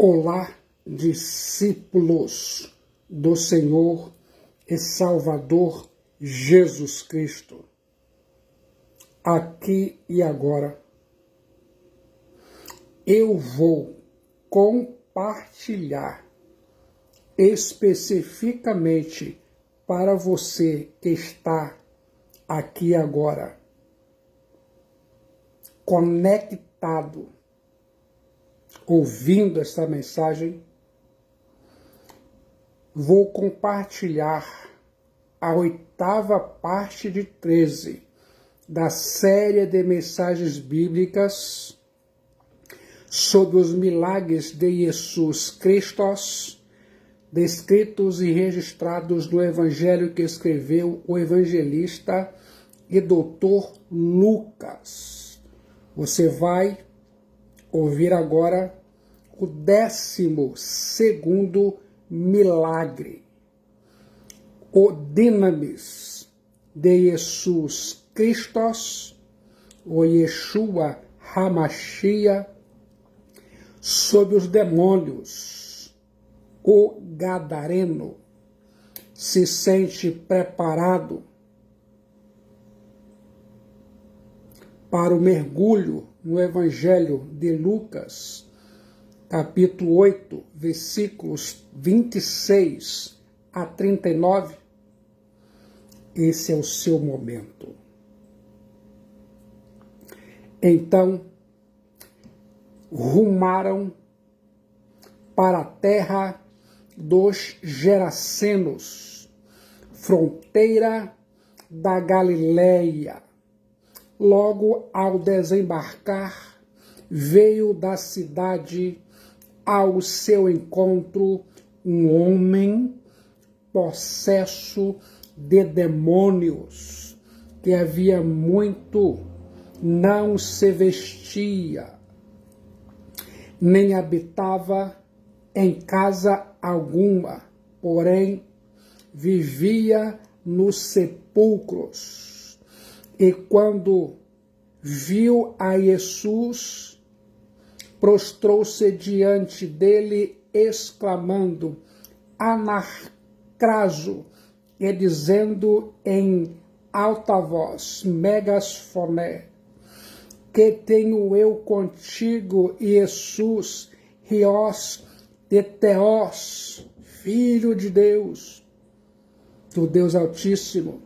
Olá, discípulos do Senhor e Salvador Jesus Cristo. Aqui e agora, eu vou compartilhar especificamente para você que está aqui agora, conectado, ouvindo esta mensagem, vou compartilhar a 8ª parte de 13 da série de mensagens bíblicas sobre os milagres de Jesus Cristo, descritos e registrados no Evangelho que escreveu o evangelista e doutor Lucas. Você vai ouvir agora o 12º milagre, o Dinamis de Jesus Cristo, o Yeshua Hamashia, sobre os demônios. O gadareno se sente preparado para o mergulho no Evangelho de Lucas, capítulo 8, versículos 26 a 39. Esse é o seu momento. Então, rumaram para a terra dos Gerasenos, fronteira da Galileia. Logo ao desembarcar, veio da cidade ao seu encontro um homem possesso de demônios, que havia muito não se vestia, nem habitava em casa alguma, porém vivia nos sepulcros. E quando viu a Jesus, prostrou-se diante dele, exclamando, anacraso, e dizendo em alta voz, megasfoné, que tenho eu contigo, Jesus, Rios de Teós, Filho de Deus, do Deus Altíssimo,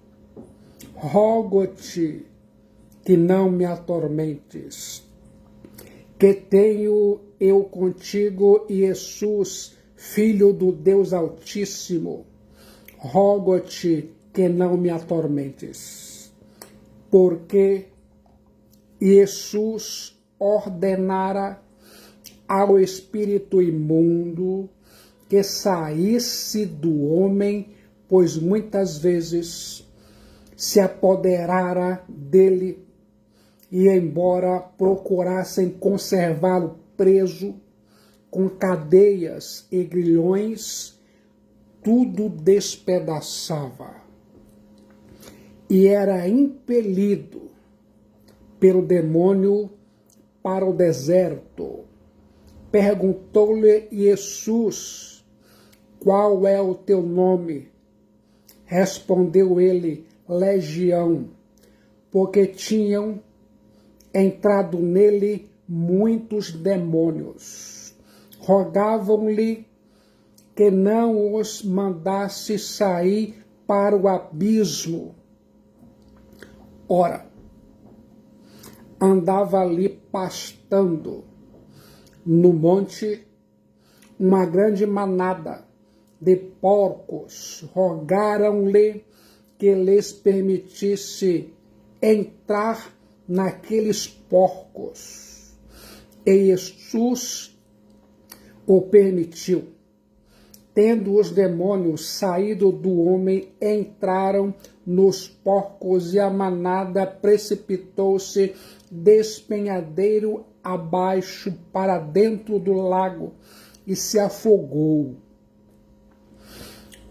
rogo-te que não me atormentes. Que tenho eu contigo, Jesus, Filho do Deus Altíssimo, rogo-te que não me atormentes. Porque Jesus ordenara ao espírito imundo que saísse do homem, pois muitas vezes se apoderara dele, e embora procurassem conservá-lo preso com cadeias e grilhões, tudo despedaçava. E era impelido pelo demônio para o deserto. Perguntou-lhe Jesus, qual é o teu nome? Respondeu ele, Legião, porque tinham entrado nele muitos demônios. Rogavam-lhe que não os mandasse sair para o abismo. Ora, andava ali pastando no monte uma grande manada de porcos. Rogaram-lhe que lhes permitisse entrar naqueles porcos. E Jesus o permitiu. Tendo os demônios saído do homem, entraram nos porcos, e a manada precipitou-se despenhadeiro abaixo para dentro do lago e se afogou.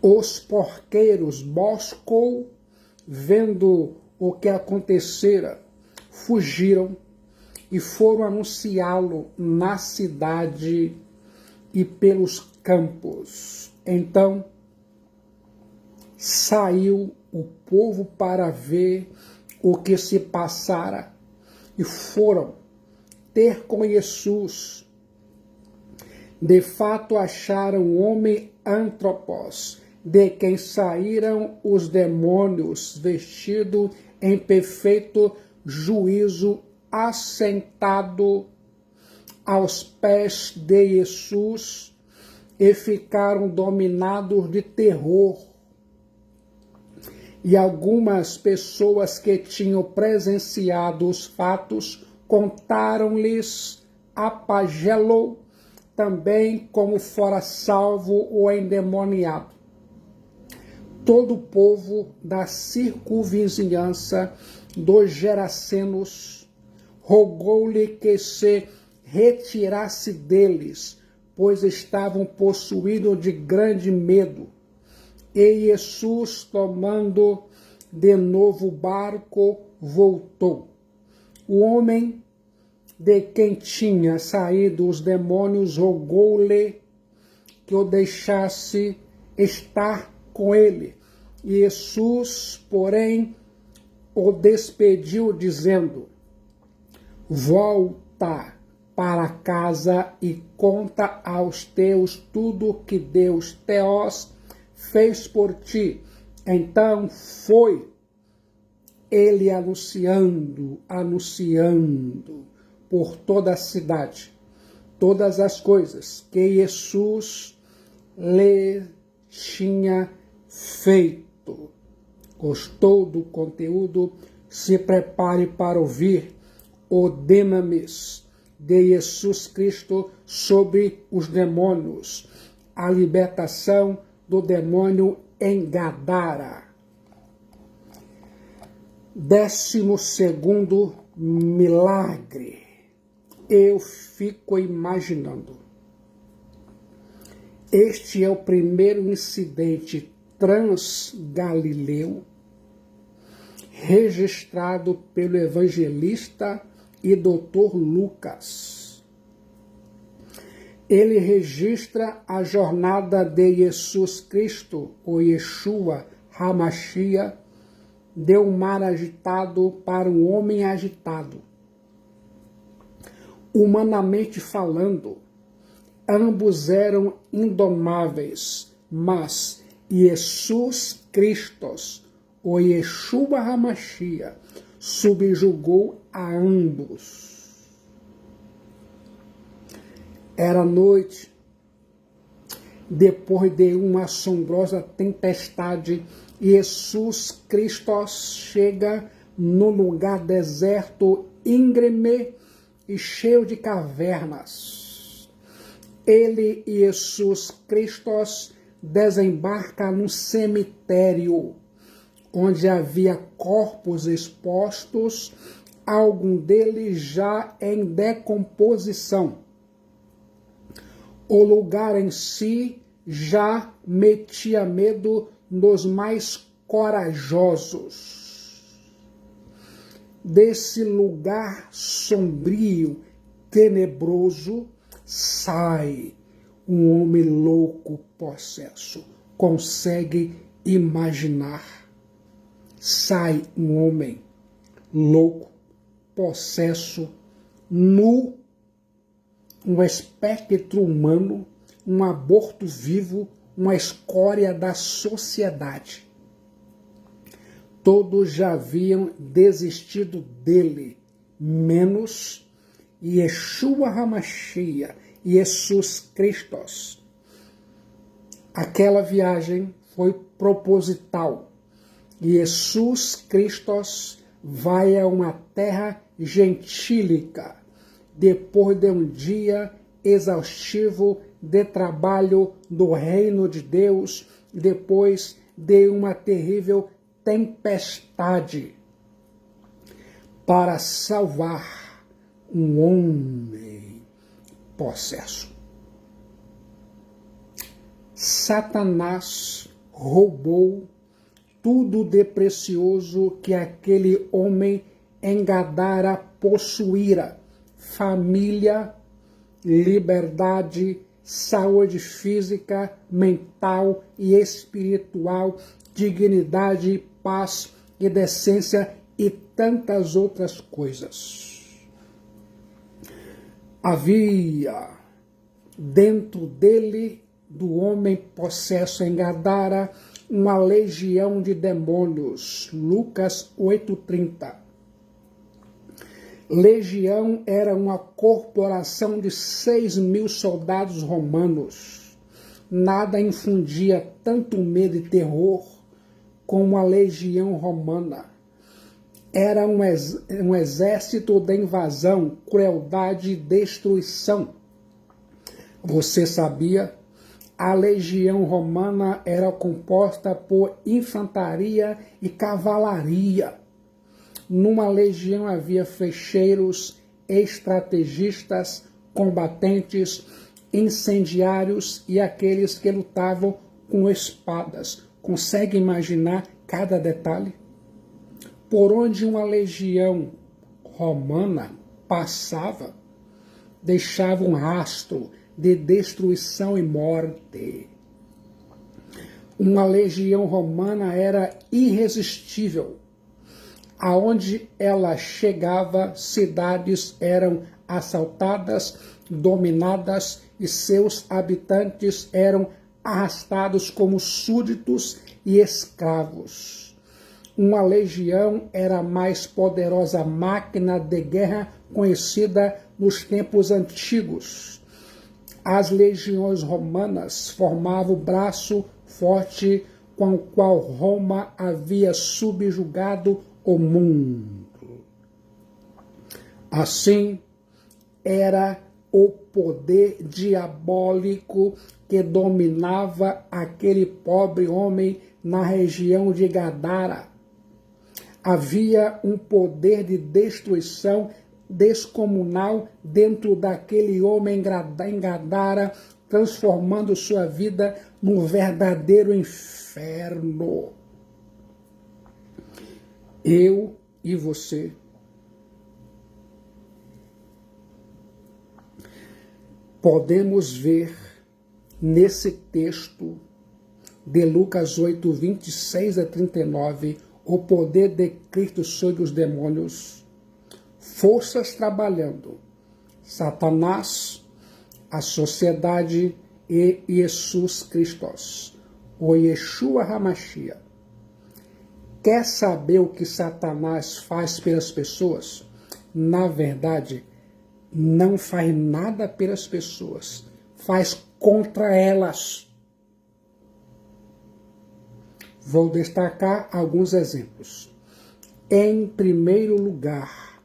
Os porqueiros Bosco, vendo o que acontecera, fugiram e foram anunciá-lo na cidade e pelos campos. Então saiu o povo para ver o que se passara e foram ter com Jesus. De fato acharam um homem antropos, de quem saíram os demônios, vestido em perfeito juízo, assentado aos pés de Jesus, e ficaram dominados de terror. E algumas pessoas que tinham presenciado os fatos contaram-lhes a pagelo também como fora salvo o endemoniado. Todo o povo da circunvizinhança dos Gerasenos rogou-lhe que se retirasse deles, pois estavam possuídos de grande medo. E Jesus, tomando de novo o barco, voltou. O homem de quem tinha saído os demônios rogou-lhe que o deixasse estar com ele. E Jesus, porém, o despediu, dizendo: volta para casa e conta aos teus tudo o que Deus teos fez por ti. Então foi ele anunciando por toda a cidade todas as coisas que Jesus lhe tinha feito. Gostou do conteúdo? Se prepare para ouvir o Dunamis de Jesus Cristo sobre os demônios, a libertação do demônio em Gadara. 12º milagre. Eu fico imaginando. Este é o primeiro incidente transgalileu registrado pelo evangelista e doutor Lucas. Ele registra a jornada de Jesus Cristo, o Yeshua HaMashiach, de um mar agitado para um homem agitado. Humanamente falando, ambos eram indomáveis, mas Jesus Cristo, o Yeshua HaMashiach, subjugou a ambos. Era noite, depois de uma assombrosa tempestade, Jesus Cristo chega no lugar deserto, íngreme e cheio de cavernas. Ele e Jesus Cristo desembarca num cemitério, onde havia corpos expostos, algum deles já em decomposição. O lugar em si já metia medo nos mais corajosos. Desse lugar sombrio, tenebroso, sai um homem louco, possesso. Consegue imaginar? Sai um homem louco, possesso, nu, um espectro humano, um aborto vivo, uma escória da sociedade. Todos já haviam desistido dele, menos Yeshua HaMashiach, Jesus Cristo. Aquela viagem foi proposital. Jesus Cristo vai a uma terra gentílica, depois de um dia exaustivo de trabalho do reino de Deus, depois de uma terrível tempestade, para salvar um homem possesso. Satanás roubou tudo de precioso que aquele homem em Gadara possuíra: família, liberdade, saúde física, mental e espiritual, dignidade, paz e decência e tantas outras coisas. Havia dentro dele, do homem possesso em Gadara, uma legião de demônios. Lucas 8:30. Legião era uma corporação de 6.000 soldados romanos. Nada infundia tanto medo e terror como a legião romana. Era um exército de invasão, crueldade e destruição. Você sabia? A legião romana era composta por infantaria e cavalaria. Numa legião havia flecheiros, estrategistas, combatentes, incendiários e aqueles que lutavam com espadas. Consegue imaginar cada detalhe? Por onde uma legião romana passava, deixava um rastro de destruição e morte. Uma legião romana era irresistível. Aonde ela chegava, cidades eram assaltadas, dominadas e seus habitantes eram arrastados como súditos e escravos. Uma legião era a mais poderosa máquina de guerra conhecida nos tempos antigos. As legiões romanas formavam o braço forte com o qual Roma havia subjugado o mundo. Assim, era o poder diabólico que dominava aquele pobre homem na região de Gadara. Havia um poder de destruição descomunal dentro daquele homem em Gadara, transformando sua vida num verdadeiro inferno. Eu e você podemos ver nesse texto de Lucas 8, 26 a 39, o poder de Cristo sobre os demônios, forças trabalhando, Satanás, a sociedade e Jesus Cristo, o Yeshua HaMashiach. Quer saber o que Satanás faz pelas pessoas? Na verdade, não faz nada pelas pessoas, faz contra elas. Vou destacar alguns exemplos. Em primeiro lugar,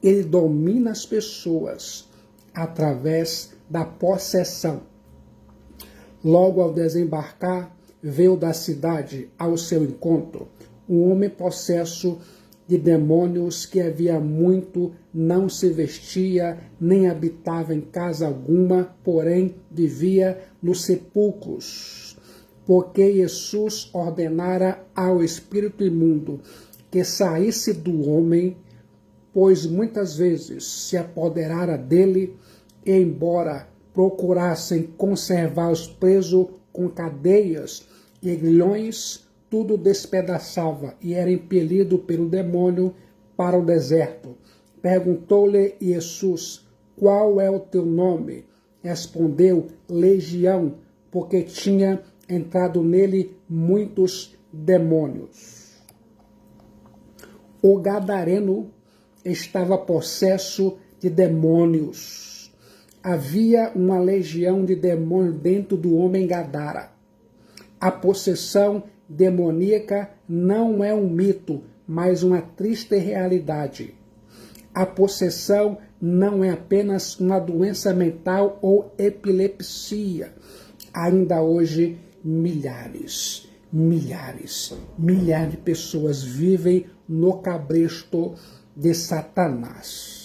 ele domina as pessoas através da possessão. Logo ao desembarcar, veio da cidade ao seu encontro um homem possesso de demônios que havia muito não se vestia, nem habitava em casa alguma, porém vivia nos sepulcros. Porque Jesus ordenara ao espírito imundo que saísse do homem, pois muitas vezes se apoderara dele, e embora procurassem conservá-los presos com cadeias e grilhões, tudo despedaçava e era impelido pelo demônio para o deserto. Perguntou-lhe Jesus: qual é o teu nome? Respondeu: Legião, porque tinha entrado nele muitos demônios. O gadareno estava possesso de demônios. Havia uma legião de demônios dentro do homem Gadara. A possessão demoníaca não é um mito, mas uma triste realidade. A possessão não é apenas uma doença mental ou epilepsia. Ainda hoje, milhares de pessoas vivem no cabresto de Satanás.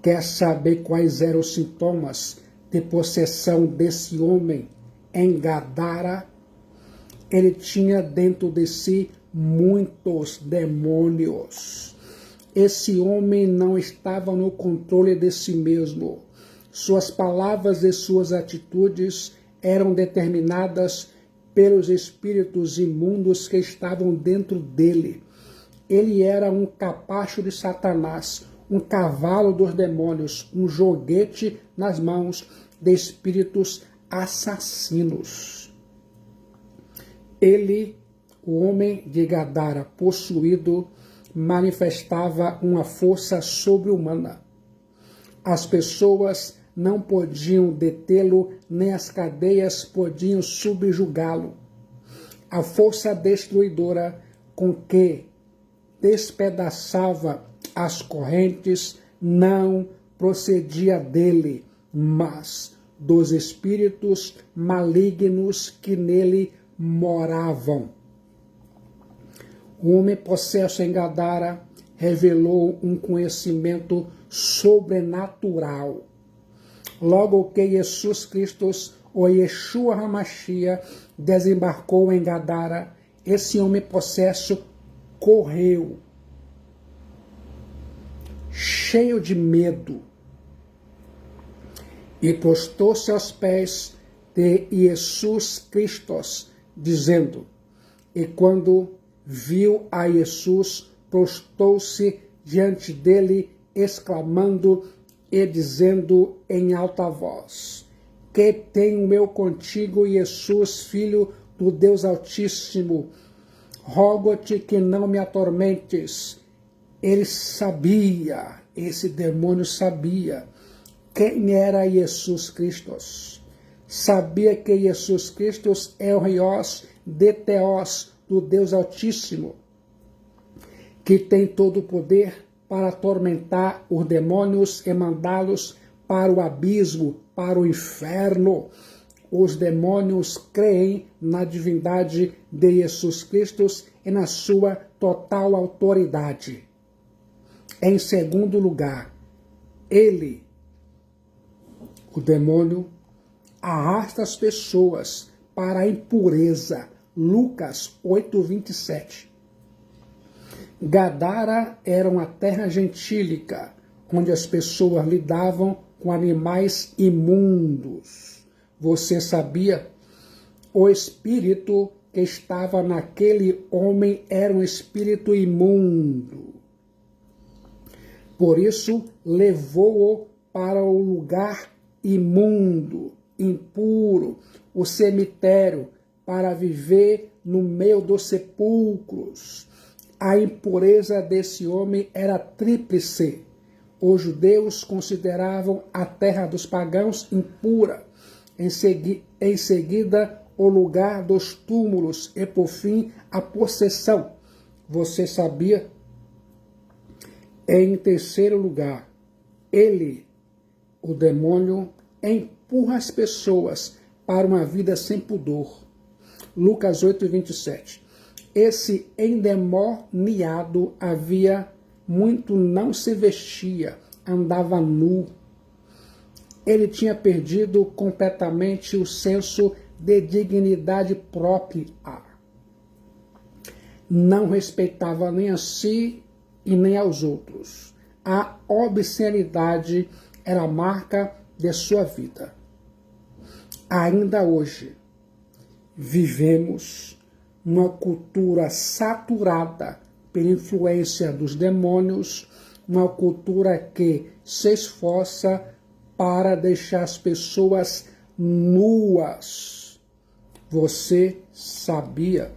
Quer saber quais eram os sintomas de possessão desse homem em Gadara? Ele tinha dentro de si muitos demônios. Esse homem não estava no controle de si mesmo. Suas palavras e suas atitudes eram determinadas pelos espíritos imundos que estavam dentro dele. Ele era um capacho de Satanás, um cavalo dos demônios, um joguete nas mãos de espíritos assassinos. Ele, o homem de Gadara possuído, manifestava uma força sobre-humana. As pessoas não podiam detê-lo, nem as cadeias podiam subjugá-lo. A força destruidora com que despedaçava as correntes não procedia dele, mas dos espíritos malignos que nele moravam. O homem possesso em Gadara revelou um conhecimento sobrenatural. Logo que Jesus Cristo, o Yeshua HaMashiach, desembarcou em Gadara, esse homem possesso correu, cheio de medo, e prostou-se aos pés de Jesus Cristo, dizendo, e quando viu a Jesus, prostou-se diante dele, exclamando e dizendo em alta voz, que tenho eu contigo, Jesus, Filho do Deus Altíssimo, rogo-te que não me atormentes. Ele sabia, esse demônio sabia quem era Jesus Cristo. Sabia que Jesus Cristo é o Rios de Teós, do Deus Altíssimo, que tem todo o poder para atormentar os demônios e mandá-los para o abismo, para o inferno. Os demônios creem na divindade de Jesus Cristo e na sua total autoridade. Em segundo lugar, ele, o demônio, arrasta as pessoas para a impureza. Lucas 8:27. Gadara era uma terra gentílica, onde as pessoas lidavam com animais imundos. Você sabia? O espírito que estava naquele homem era um espírito imundo. Por isso, levou-o para o lugar imundo, impuro, o cemitério, para viver no meio dos sepulcros. A impureza desse homem era tríplice. Os judeus consideravam a terra dos pagãos impura. Em seguida, o lugar dos túmulos e, por fim, a possessão. Você sabia? Em terceiro lugar, ele, o demônio, empurra as pessoas para uma vida sem pudor. Lucas 8:27. Esse endemoniado havia muito não se vestia, andava nu. Ele tinha perdido completamente o senso de dignidade própria. Não respeitava nem a si e nem aos outros. A obscenidade era a marca de sua vida. Ainda hoje, vivemos uma cultura saturada pela influência dos demônios, uma cultura que se esforça para deixar as pessoas nuas. Você sabia?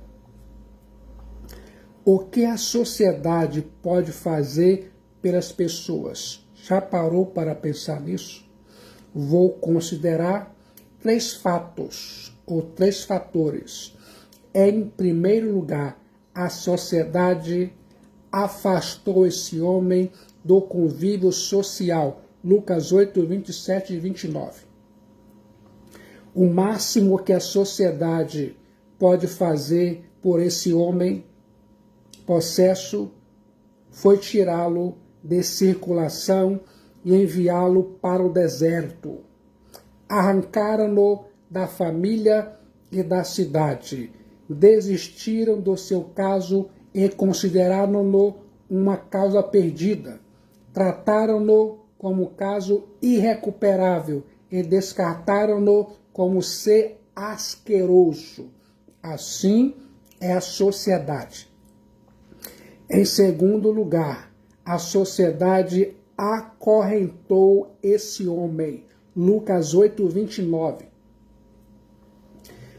O que a sociedade pode fazer pelas pessoas? Já parou para pensar nisso? Vou considerar 3 fatos ou 3 fatores. Em primeiro lugar, a sociedade afastou esse homem do convívio social. Lucas 8:27 e 29. O máximo que a sociedade pode fazer por esse homem possesso foi tirá-lo de circulação e enviá-lo para o deserto. Arrancaram-no da família e da cidade. Desistiram do seu caso e consideraram-no uma causa perdida. Trataram-no como caso irrecuperável e descartaram-no como ser asqueroso. Assim é a sociedade. Em segundo lugar, a sociedade acorrentou esse homem. Lucas 8, 29.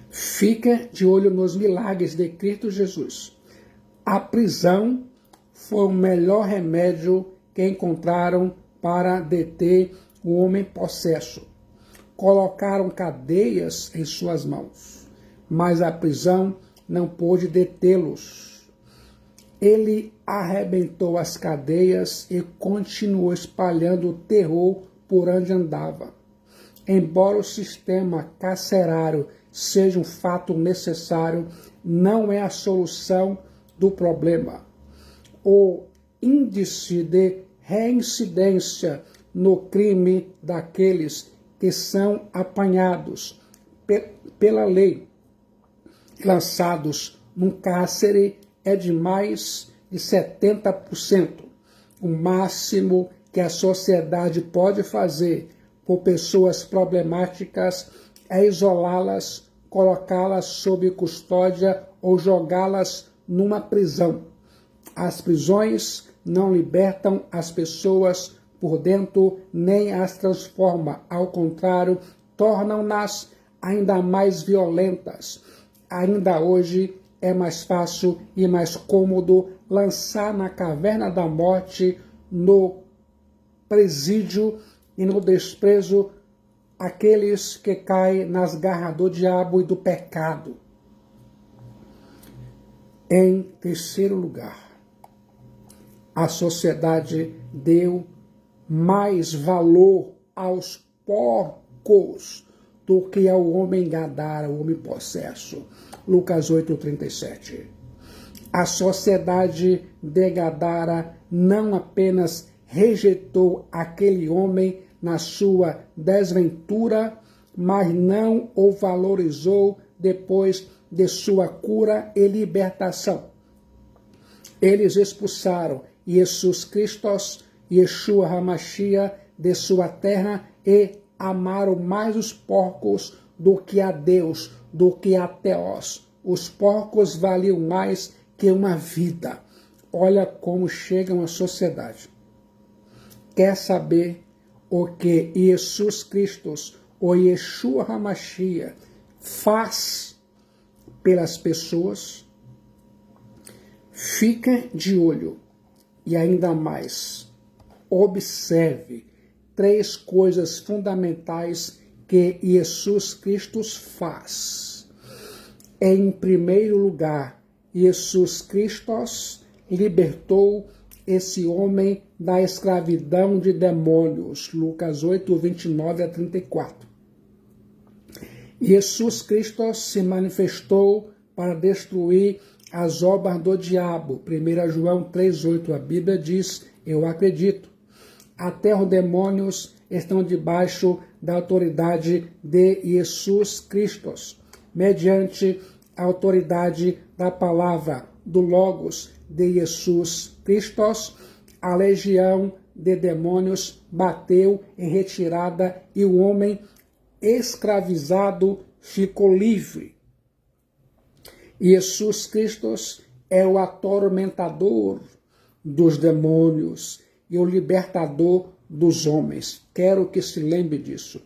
Fica de olho nos milagres de Cristo Jesus. A prisão foi o melhor remédio que encontraram para deter o homem possesso. Colocaram cadeias em suas mãos, mas a prisão não pôde detê-los. Ele arrebentou as cadeias e continuou espalhando o terror por onde andava. Embora o sistema carcerário seja um fato necessário, não é a solução do problema. O índice de reincidência no crime daqueles que são apanhados pela lei, lançados num cárcere, é de mais de 70%. O máximo que a sociedade pode fazer por pessoas problemáticas é isolá-las, colocá-las sob custódia ou jogá-las numa prisão. As prisões não libertam as pessoas por dentro nem as transformam. Ao contrário, tornam-nas ainda mais violentas. Ainda hoje é mais fácil e mais cômodo lançar na caverna da morte, no presídio e no desprezo aqueles que caem nas garras do diabo e do pecado. Em terceiro lugar, a sociedade deu mais valor aos porcos do que ao homem Gadara, o homem possesso. Lucas 8:37. A sociedade de Gadara não apenas rejeitou aquele homem na sua desventura, mas não o valorizou depois de sua cura e libertação. Eles expulsaram Jesus Cristo, Yeshua HaMashiach, de sua terra e amaram mais os porcos do que a Deus, do que a Theos. Os porcos valiam mais que uma vida. Olha como chega uma sociedade. Quer saber o que Jesus Cristo, o Yeshua HaMashiach, faz pelas pessoas? Fica de olho e ainda mais, observe 3 coisas fundamentais que Jesus Cristo faz. Em primeiro lugar, Jesus Cristo libertou esse homem da escravidão de demônios. Lucas 8, 29 a 34. Jesus Cristo se manifestou para destruir as obras do diabo. 1 João 3,8, a Bíblia diz, eu acredito. Até os demônios estão debaixo da autoridade de Jesus Cristo, mediante a autoridade da palavra do Logos de Jesus Cristo. A legião de demônios bateu em retirada e o homem escravizado ficou livre. Jesus Cristo é o atormentador dos demônios e o libertador dos homens. Quero que se lembre disso.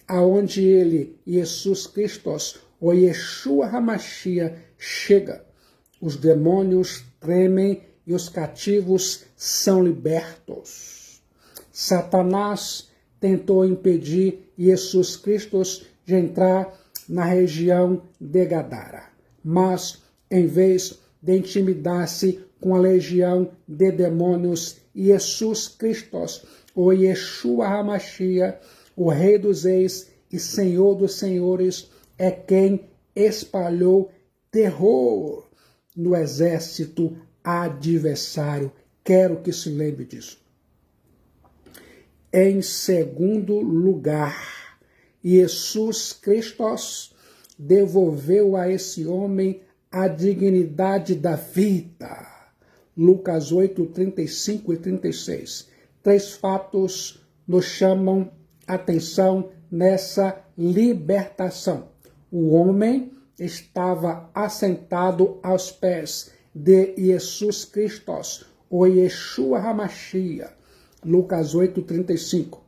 Aonde ele, Jesus Cristo, o Yeshua HaMashiach, chega, os demônios tremem e os cativos são libertos. Satanás tentou impedir Jesus Cristo de entrar na região de Gadara, mas em vez de intimidar-se com a legião de demônios, Jesus Cristo, o Yeshua HaMashiach, o Rei dos Reis e Senhor dos Senhores, é quem espalhou terror no exército adversário. Quero que se lembre disso. Em segundo lugar, Jesus Cristo devolveu a esse homem a dignidade da vida. Lucas 8, 35 e 36. 3 fatos nos chamam atenção nessa libertação. O homem estava assentado aos pés de Jesus Cristo, o Yeshua HaMashiach. Lucas 8:35.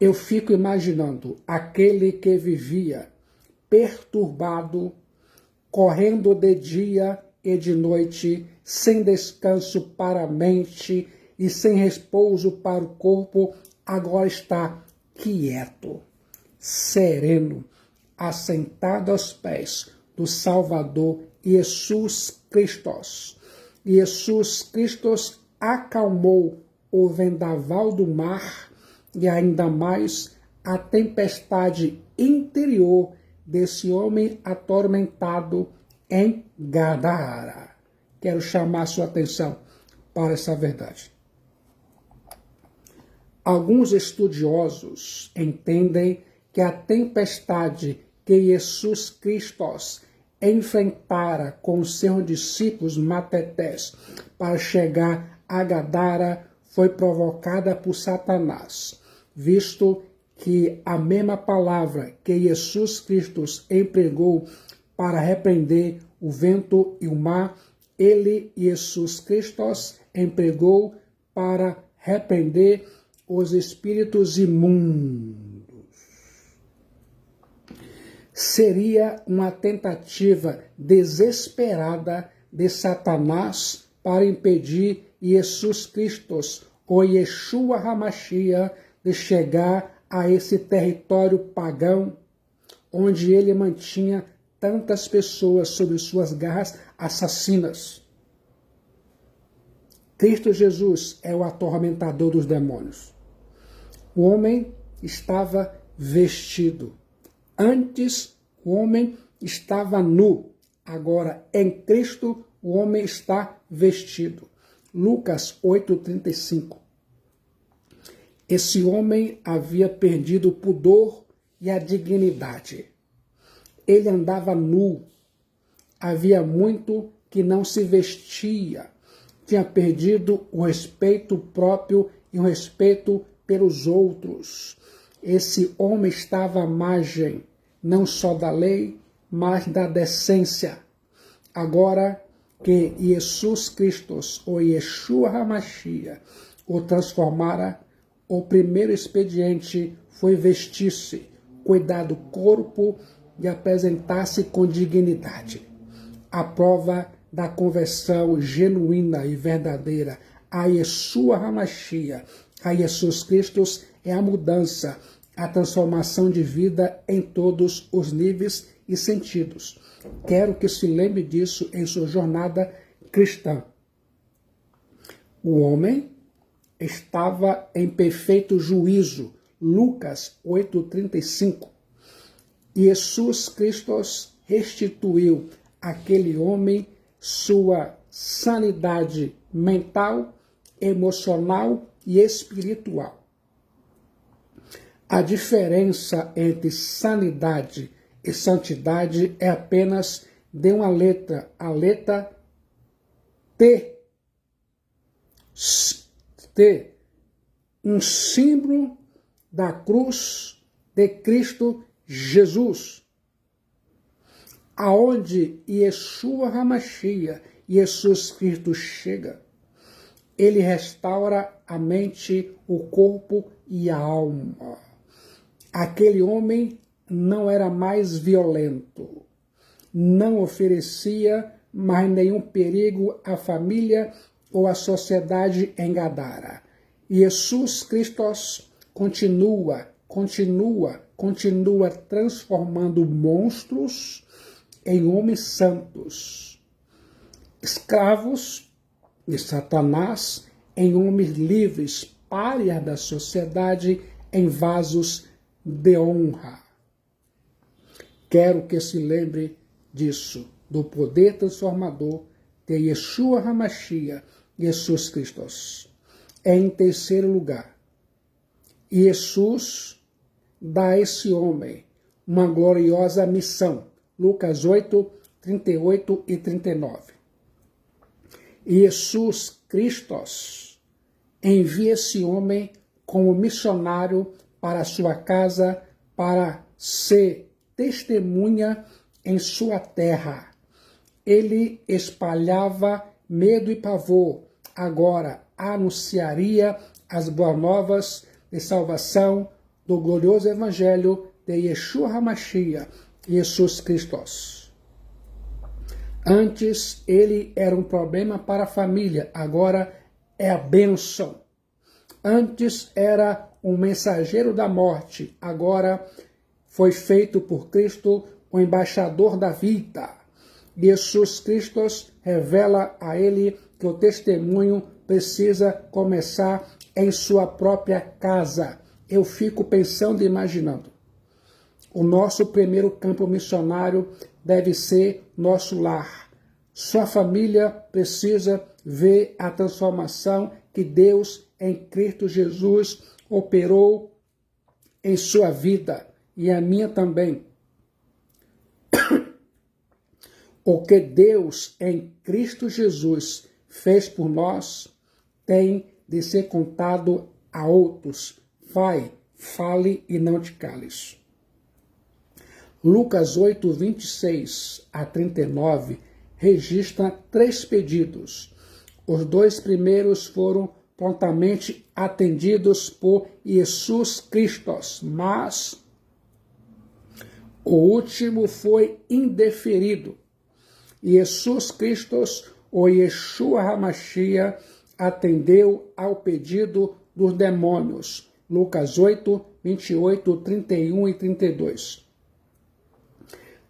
Eu fico imaginando aquele que vivia perturbado, correndo de dia e de noite, sem descanso para a mente e sem repouso para o corpo, agora está quieto, sereno, assentado aos pés do Salvador Jesus Cristo. Jesus Cristo acalmou o vendaval do mar e ainda mais a tempestade interior desse homem atormentado em Gadara. Quero chamar sua atenção para essa verdade. Alguns estudiosos entendem que a tempestade que Jesus Cristo enfrentara com seus discípulos matetés para chegar a Gadara foi provocada por Satanás, visto que a mesma palavra que Jesus Cristo empregou para repreender o vento e o mar, ele, Jesus Cristo, empregou para repreender os espíritos imundos. Seria uma tentativa desesperada de Satanás para impedir Jesus Cristo, o Yeshua HaMashiach, de chegar a esse território pagão, onde ele mantinha tantas pessoas sob suas garras assassinas. Cristo Jesus é o atormentador dos demônios. O homem estava vestido. Antes, o homem estava nu. Agora, em Cristo, o homem está vestido. Lucas 8:35. Esse homem havia perdido o pudor e a dignidade. Ele andava nu. Havia muito que não se vestia. Tinha perdido o respeito próprio e o respeito pelos outros. Esse homem estava à margem, não só da lei, mas da decência. Agora que Jesus Cristo, o Yeshua HaMashiach, o transformara, o primeiro expediente foi vestir-se, cuidar do corpo e apresentar-se com dignidade. A prova da conversão genuína e verdadeira a Yeshua HaMashiach, a Jesus Cristo, é a mudança, a transformação de vida em todos os níveis e sentidos. Quero que se lembre disso em sua jornada cristã. O homem estava em perfeito juízo. Lucas 8:35. Jesus Cristo restituiu àquele homem sua sanidade mental, emocional e espiritual. A diferença entre sanidade e santidade é apenas de uma letra, a letra T. T, um símbolo da cruz de Cristo Jesus, aonde Yeshua HaMashiach, Jesus Cristo chega, ele restaura a mente, o corpo e a alma. Aquele homem não era mais violento, não oferecia mais nenhum perigo à família ou à sociedade em Gadara. Jesus Cristo continua transformando monstros em homens santos, escravos de Satanás em homens livres, párias da sociedade, em vasos de honra. Quero que se lembre disso, do poder transformador de Yeshua HaMashiach, Jesus Cristo. Em terceiro lugar, Jesus dá a esse homem uma gloriosa missão. Lucas 8:38 e 39. Jesus Cristo envia esse homem como missionário para sua casa, para ser testemunha em sua terra. Ele espalhava medo e pavor, agora anunciaria as boas novas de salvação do glorioso evangelho de Yeshua HaMashiach, Jesus Cristo. Antes ele era um problema para a família, agora é a bênção. Antes era um mensageiro da morte, agora foi feito por Cristo o embaixador da vida. Jesus Cristo revela a ele que o testemunho precisa começar em sua própria casa. Eu fico pensando e imaginando. O nosso primeiro campo missionário deve ser nosso lar. Sua família precisa ver a transformação que Deus, em Cristo Jesus, operou em sua vida e a minha também. O que Deus, em Cristo Jesus, fez por nós tem de ser contado a outros. Vai, fale e não te cales. Lucas 8, 26 a 39 registra 3 pedidos. Os 2 primeiros foram prontamente atendidos por Jesus Cristo, mas o último foi indeferido. Jesus Cristo, o Yeshua HaMashiach, atendeu ao pedido dos demônios. Lucas 8, 28, 31 e 32.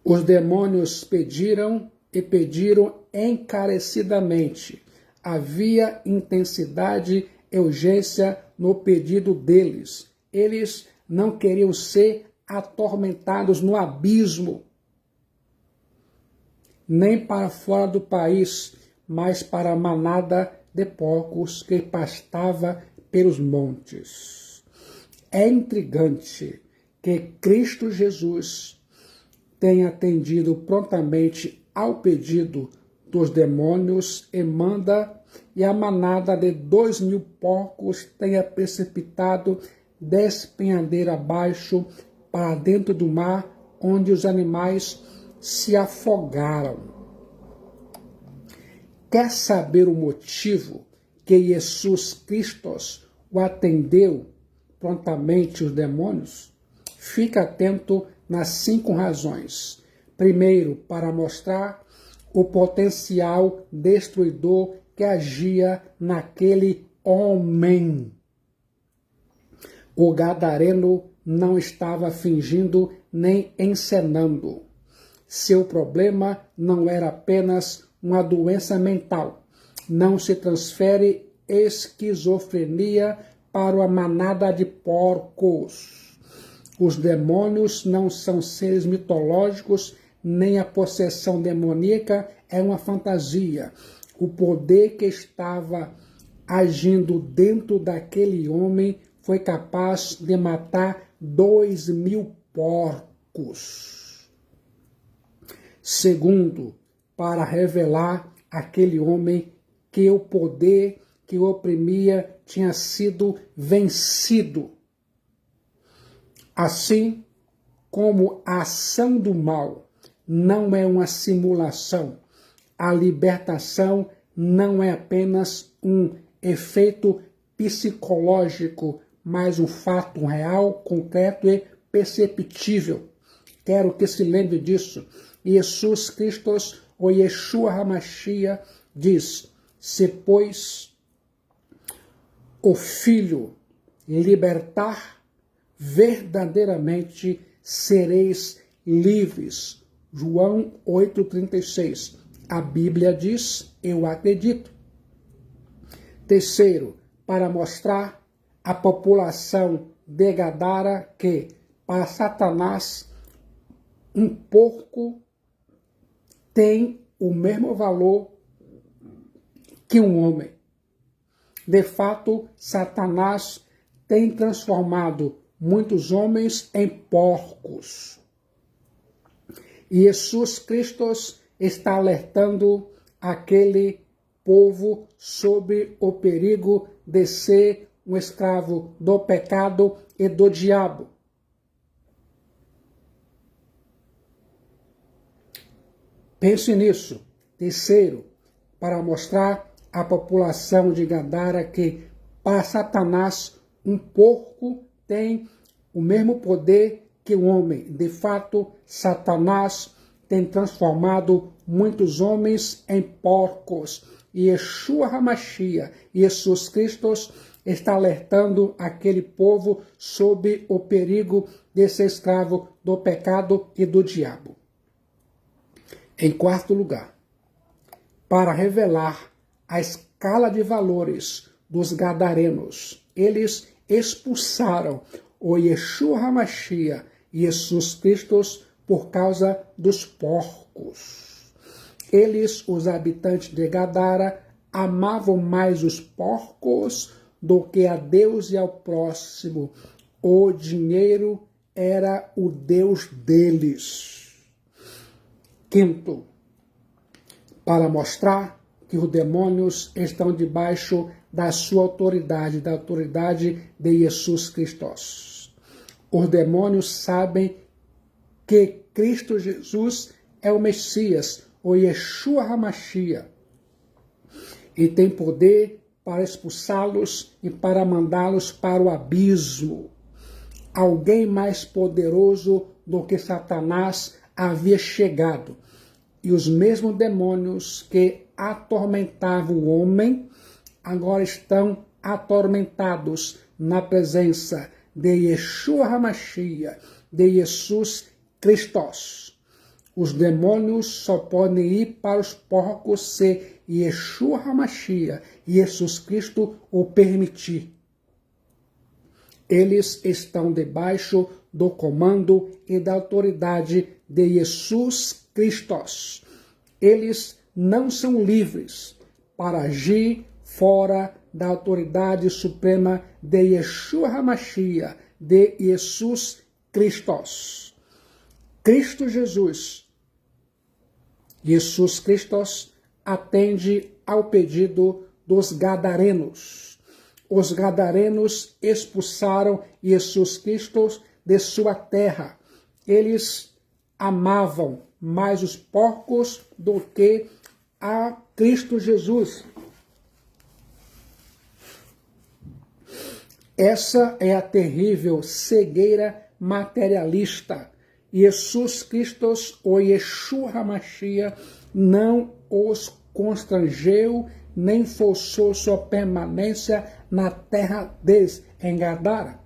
Os demônios pediram e pediram encarecidamente. Havia intensidade e urgência no pedido deles. Eles não queriam ser atormentados no abismo, nem para fora do país, mas para a manada de porcos que pastava pelos montes. É intrigante que Cristo Jesus tenha atendido prontamente ao pedido dos demônios e a manada de 2.000 porcos tenha precipitado despenhadeira abaixo para dentro do mar, onde os animais se afogaram. Quer saber o motivo que Jesus Cristo o atendeu prontamente os demônios? Fica atento nas 5 razões. Primeiro, para mostrar o potencial destruidor que agia naquele homem. O gadareno não estava fingindo nem encenando. Seu problema não era apenas uma doença mental. Não se transfere esquizofrenia para uma manada de porcos. Os demônios não são seres mitológicos, nem a possessão demoníaca é uma fantasia. O poder que estava agindo dentro daquele homem foi capaz de matar 2.000 porcos. Segundo, para revelar àquele homem que o poder que o oprimia tinha sido vencido. Assim como a ação do mal não é uma simulação, a libertação não é apenas um efeito psicológico, mas um fato real, concreto e perceptível. Quero que se lembre disso. Jesus Cristo, o Yeshua HaMashiach, diz: se, pois, o Filho libertar, verdadeiramente sereis livres. João 8,36. A Bíblia diz: eu acredito. Terceiro, para mostrar à população de Gadara que, para Satanás, um porco tem o mesmo valor que um homem. De fato, Satanás tem transformado muitos homens em porcos. E Jesus Cristo está alertando aquele povo sobre o perigo de ser um escravo do pecado e do diabo. Pense nisso. Terceiro, para mostrar à população de Gadara que, para Satanás, um porco tem o mesmo poder que o homem. De fato, Satanás tem transformado muitos homens em porcos. E Yeshua HaMashiach, Jesus Cristo, está alertando aquele povo sobre o perigo de ser escravo do pecado e do diabo. Em quarto lugar, para revelar a escala de valores dos gadarenos, eles expulsaram o Yeshua HaMashiach, Jesus Cristo, por causa dos porcos. Eles, os habitantes de Gadara, amavam mais os porcos do que a Deus e ao próximo. O dinheiro era o Deus deles. Quinto, para mostrar que os demônios estão debaixo da sua autoridade, da autoridade de Jesus Cristo. Os demônios sabem que Cristo Jesus é o Messias, o Yeshua HaMashiach, e tem poder para expulsá-los e para mandá-los para o abismo. Alguém mais poderoso do que Satanás havia chegado, e os mesmos demônios que atormentavam o homem agora estão atormentados na presença de Yeshua HaMashiach, de Jesus Cristo. Os demônios só podem ir para os porcos se Yeshua HaMashiach, Jesus Cristo, o permitir. Eles estão debaixo do comando e da autoridade de Jesus Cristo. Eles não são livres para agir fora da autoridade suprema de Yeshua HaMashiach, de Jesus Cristo. Cristo Jesus Cristo atende ao pedido dos gadarenos. Os gadarenos expulsaram Jesus Cristo de sua terra. Eles amavam mais os porcos do que a Cristo Jesus. Essa é a terrível cegueira materialista. Jesus Cristo, o Yeshua HaMashiach, não os constrangeu, nem forçou sua permanência na terra deles, em Gadara.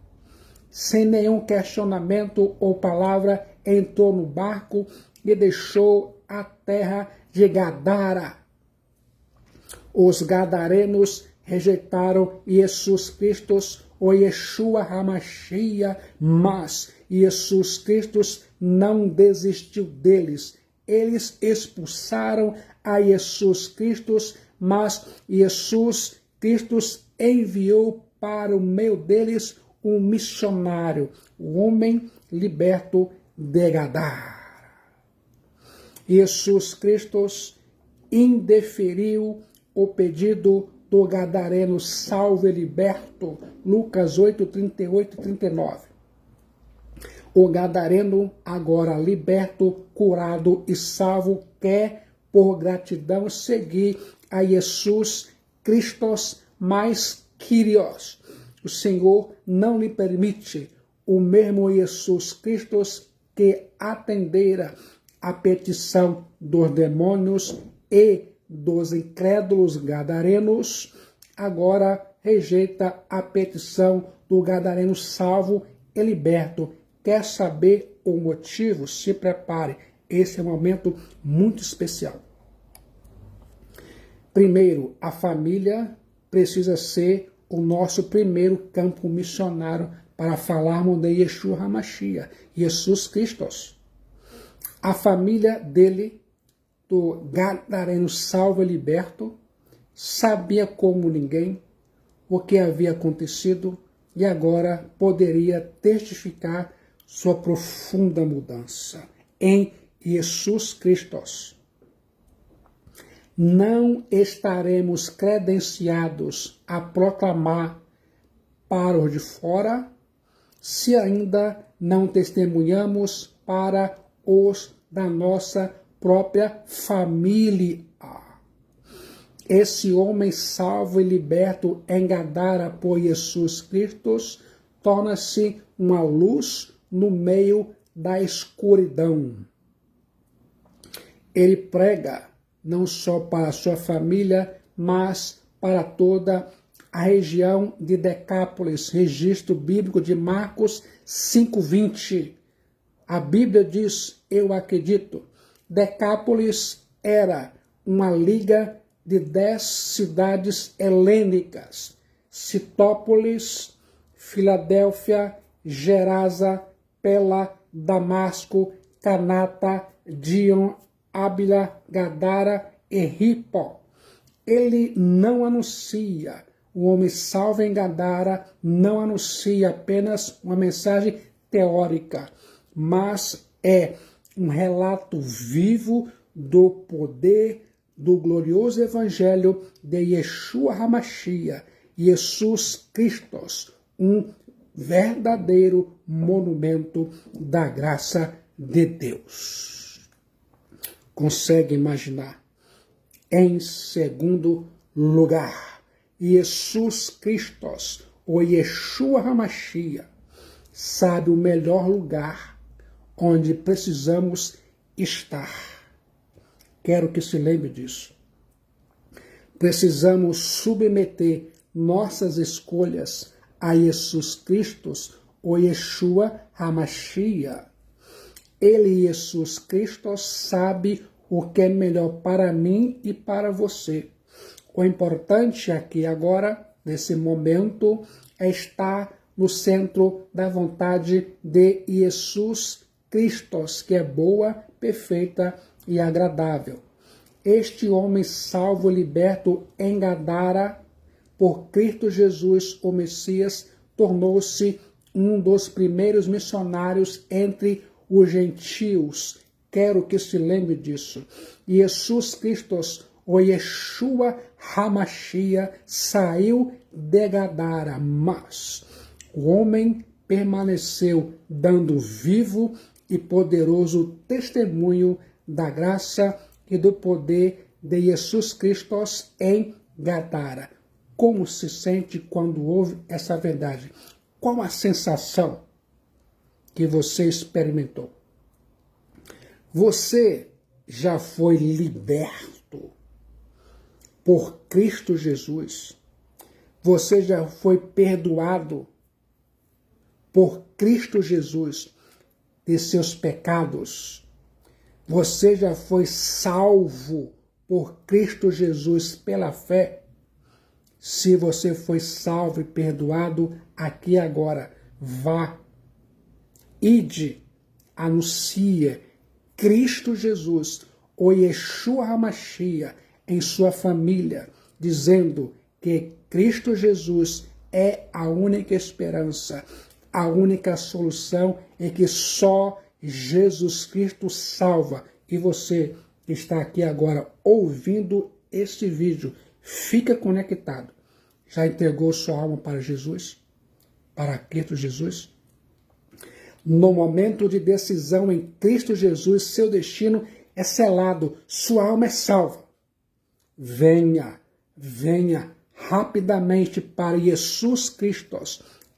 Sem nenhum questionamento ou palavra, entrou no barco e deixou a terra de Gadara. Os gadarenos rejeitaram Jesus Cristo, o Yeshua HaMashiach, mas Jesus Cristo não desistiu deles. Eles expulsaram a Jesus Cristo, mas Jesus Cristo enviou para o meio deles um missionário, o homem liberto de Gadara. Jesus Cristo indeferiu o pedido do gadareno salvo e liberto, Lucas 8, 38 e 39. O gadareno, agora liberto, curado e salvo, quer, por gratidão, seguir a Jesus Cristo, mais Kyrios. O Senhor não lhe permite. O mesmo Jesus Cristo que atendera a petição dos demônios e dos incrédulos gadarenos, agora rejeita a petição do gadareno salvo e liberto. Quer saber o motivo? Se prepare. Esse é um momento muito especial. Primeiro, a família precisa ser o nosso primeiro campo missionário para falarmos de Yeshua HaMashiach, Jesus Cristo. A família dele, do gadareno salvo e liberto, sabia como ninguém o que havia acontecido e agora poderia testificar sua profunda mudança em Jesus Cristo. Não estaremos credenciados a proclamar para os de fora, se ainda não testemunhamos para os da nossa própria família? Esse homem salvo e liberto em Gadara por Jesus Cristo torna-se uma luz no meio da escuridão. Ele prega não só para a sua família, mas para toda a região de Decápolis, registro bíblico de Marcos 5:20. A Bíblia diz, eu acredito, Decápolis era uma liga de 10 cidades helênicas: Citópolis, Filadélfia, Gerasa, Pela, Damasco, Canata, Dion, Ábila, Gadara e Ripo. Ele não anuncia, o homem salvo em Gadara não anuncia apenas uma mensagem teórica, mas é um relato vivo do poder do glorioso evangelho de Yeshua HaMashiach, Jesus Cristo, um verdadeiro monumento da graça de Deus. Consegue imaginar? Em segundo lugar, Jesus Cristo, ou Yeshua HaMashiach, sabe o melhor lugar onde precisamos estar. Quero que se lembre disso. Precisamos submeter nossas escolhas a Jesus Cristo, ou Yeshua HaMashiach. Ele, Jesus Cristo, sabe o que é melhor para mim e para você. O importante aqui agora, nesse momento, é estar no centro da vontade de Jesus Cristo, que é boa, perfeita e agradável. Este homem salvo e liberto em Gadara por Cristo Jesus, o Messias, tornou-se um dos primeiros missionários entre os gentios. Quero que se lembre disso. Jesus Cristo, o Yeshua HaMashiach, saiu de Gadara, mas o homem permaneceu dando vivo e poderoso testemunho da graça e do poder de Jesus Cristo em Gadara. Como se sente quando ouve essa verdade? Qual a sensação que você experimentou? Você já foi liberto por Cristo Jesus? Você já foi perdoado por Cristo Jesus de seus pecados? Você já foi salvo por Cristo Jesus pela fé? Se você foi salvo e perdoado, aqui agora, vá, ide, anuncie Cristo Jesus, o Yeshua HaMashiach, em sua família, dizendo que Cristo Jesus é a única esperança, a única solução, e que só Jesus Cristo salva. E você que está aqui agora ouvindo este vídeo, fica conectado. Já entregou sua alma para Jesus? Para Cristo Jesus? No momento de decisão em Cristo Jesus, seu destino é selado, sua alma é salva. Venha, venha rapidamente para Jesus Cristo.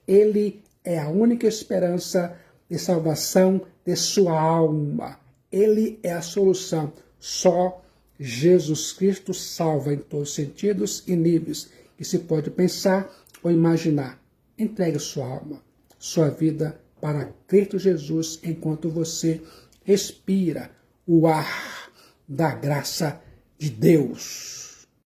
Ele é a única esperança de salvação de sua alma. Ele é a solução. Só Jesus Cristo salva em todos os sentidos e níveis que se pode pensar ou imaginar. Entregue sua alma, sua vida para Cristo Jesus enquanto você respira o ar da graça de Deus.